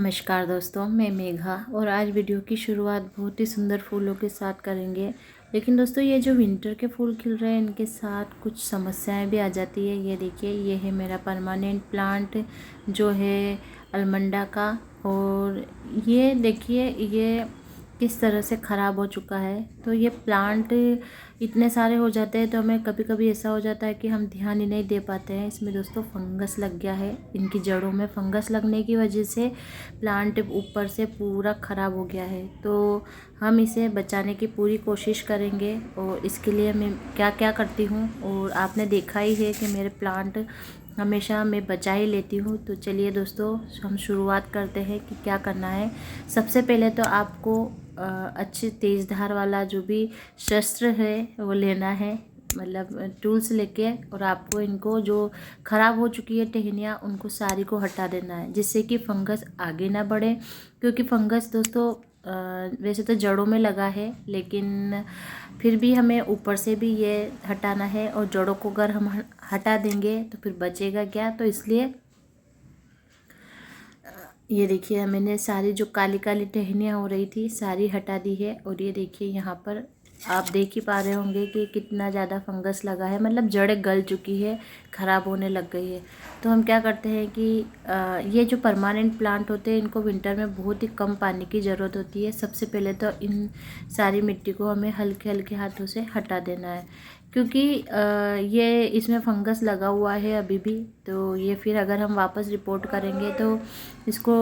नमस्कार दोस्तों, मैं मेघा और आज वीडियो की शुरुआत बहुत ही सुंदर फूलों के साथ करेंगे। लेकिन दोस्तों, ये जो विंटर के फूल खिल रहे हैं इनके साथ कुछ समस्याएं भी आ जाती है। ये देखिए, ये है मेरा परमानेंट प्लांट जो है अलमंडा का। और ये देखिए, ये किस तरह से ख़राब हो चुका है। तो ये प्लांट इतने सारे हो जाते हैं तो हमें कभी कभी ऐसा हो जाता है कि हम ध्यान ही नहीं दे पाते हैं। इसमें दोस्तों फंगस लग गया है, इनकी जड़ों में फंगस लगने की वजह से प्लांट ऊपर से पूरा ख़राब हो गया है। तो हम इसे बचाने की पूरी कोशिश करेंगे और इसके लिए मैं क्या क्या करती हूँ और आपने देखा ही है कि मेरे प्लांट हमेशा मैं बचा ही लेती हूँ। तो चलिए दोस्तों, हम शुरुआत करते हैं कि क्या करना है। सबसे पहले तो आपको अच्छी तेज़ धार वाला जो भी शस्त्र है वो लेना है, मतलब टूल्स लेके, और आपको इनको जो ख़राब हो चुकी है टहनियाँ उनको सारी को हटा देना है, जिससे कि फंगस आगे ना बढ़े। क्योंकि फंगस दोस्तों वैसे तो जड़ों में लगा है, लेकिन फिर भी हमें ऊपर से भी ये हटाना है। और जड़ों को अगर हम हटा देंगे तो फिर बचेगा क्या। तो इसलिए ये देखिए, मैंने सारी जो काली काली टहनियाँ हो रही थी सारी हटा दी है। और ये देखिए, यहाँ पर आप देख ही पा रहे होंगे कि कितना ज़्यादा फंगस लगा है, मतलब जड़ें गल चुकी है, ख़राब होने लग गई है। तो हम क्या करते हैं कि ये जो परमानेंट प्लांट होते हैं इनको विंटर में बहुत ही कम पानी की ज़रूरत होती है। सबसे पहले तो इन सारी मिट्टी को हमें हल्के हल्के हाथों से हटा देना है, क्योंकि ये इसमें फंगस लगा हुआ है अभी भी। तो ये फिर अगर हम वापस रिपोर्ट करेंगे तो इसको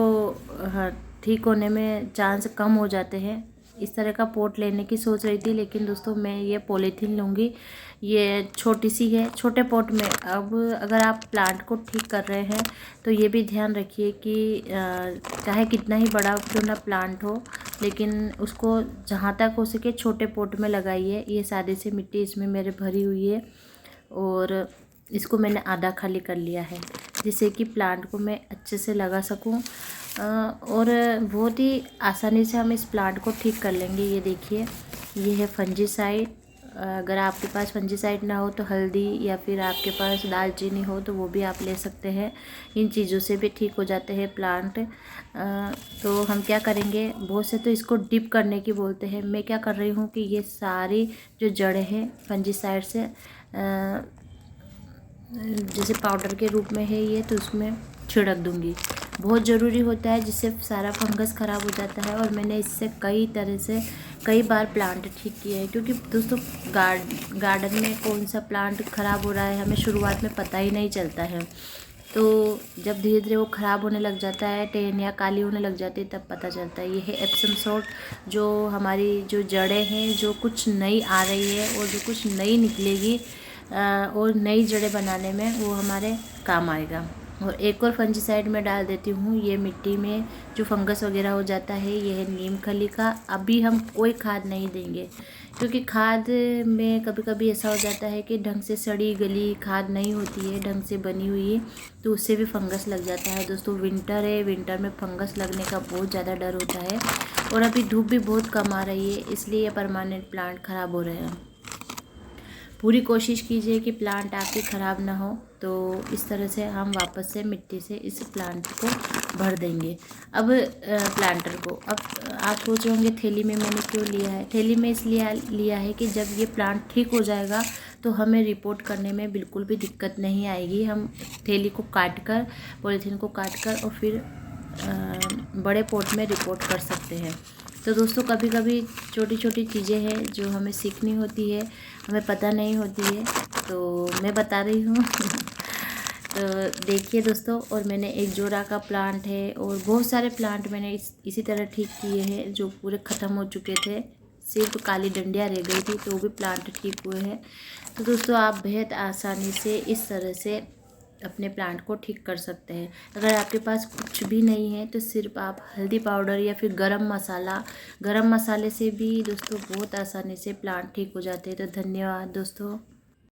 ठीक होने में चांस कम हो जाते हैं। इस तरह का पोट लेने की सोच रही थी, लेकिन दोस्तों मैं ये पॉलीथीन लूँगी। ये छोटी सी है, छोटे पोट में। अब अगर आप प्लांट को ठीक कर रहे हैं तो ये भी ध्यान रखिए कि चाहे कितना ही बड़ा क्यों ना प्लांट हो, लेकिन उसको जहाँ तक हो सके छोटे पोट में लगाइए। ये सारी सी मिट्टी इसमें मेरे भरी हुई है और इसको मैंने आधा खाली कर लिया है, जिससे कि प्लांट को मैं अच्छे से लगा सकूं। और बहुत ही आसानी से हम इस प्लांट को ठीक कर लेंगे। ये देखिए, ये है फंजीसाइड। अगर आपके पास फंजीसाइड ना हो तो हल्दी, या फिर आपके पास दालचीनी हो तो वो भी आप ले सकते हैं। इन चीज़ों से भी ठीक हो जाते हैं प्लांट। तो हम क्या करेंगे, बहुत से तो इसको डिप करने की बोलते हैं। मैं क्या कर रही हूँ कि ये सारी जो जड़ें हैं फंजीसाइड से जैसे पाउडर के रूप में है ये, तो उसमें छिड़क दूंगी। बहुत ज़रूरी होता है, जिससे सारा फंगस ख़राब हो जाता है। और मैंने इससे कई तरह से कई बार प्लांट ठीक किए हैं, क्योंकि दोस्तों गार्डन में कौन सा प्लांट ख़राब हो रहा है हमें शुरुआत में पता ही नहीं चलता है। तो जब धीरे धीरे वो ख़राब होने लग जाता है, टहनियाँ काली होने लग जाती है, तब पता चलता है। ये है एप्सम सॉल्ट, जो हमारी जो जड़ें हैं जो कुछ नई आ रही है और जो कुछ नई निकलेगी और नई जड़ें बनाने में वो हमारे काम आएगा। और एक और फंजीसाइड में डाल देती हूँ, ये मिट्टी में जो फंगस वगैरह हो जाता है, ये है नीम खली का। अभी हम कोई खाद नहीं देंगे, क्योंकि खाद में कभी कभी ऐसा हो जाता है कि ढंग से सड़ी गली खाद नहीं होती है, ढंग से बनी हुई, तो उससे भी फंगस लग जाता है। दोस्तों विंटर है, विंटर में फंगस लगने का बहुत ज़्यादा डर होता है। और अभी धूप भी बहुत कम आ रही है, इसलिए ये परमानेंट प्लांट ख़राब हो रहे हैं। पूरी कोशिश कीजिए कि प्लांट आपके ख़राब ना हो। तो इस तरह से हम वापस से मिट्टी से इस प्लांट को भर देंगे। अब प्लांटर को, अब आप सोच रहे होंगे थैली में मैंने क्यों लिया है। थैली में इसलिए लिया है कि जब ये प्लांट ठीक हो जाएगा तो हमें रिपोर्ट करने में बिल्कुल भी दिक्कत नहीं आएगी। हम थैली को काट कर, पॉलीथीन को काट कर और फिर बड़े पोट में रिपोर्ट कर सकते हैं। तो दोस्तों कभी कभी छोटी छोटी चीज़ें हैं जो हमें सीखनी होती है, हमें पता नहीं होती है, तो मैं बता रही हूँ। तो देखिए दोस्तों, और मैंने एक जोड़ा का प्लांट है और बहुत सारे प्लांट मैंने इसी तरह ठीक किए हैं जो पूरे ख़त्म हो चुके थे। सिर्फ काली डंडियाँ रह गई थी तो वो भी प्लांट ठीक हुए हैं। तो दोस्तों आप बेहद आसानी से इस तरह से अपने प्लांट को ठीक कर सकते हैं। अगर आपके पास कुछ भी नहीं है तो सिर्फ आप हल्दी पाउडर या फिर गरम मसाले से भी दोस्तों बहुत आसानी से प्लांट ठीक हो जाते हैं। तो धन्यवाद दोस्तों।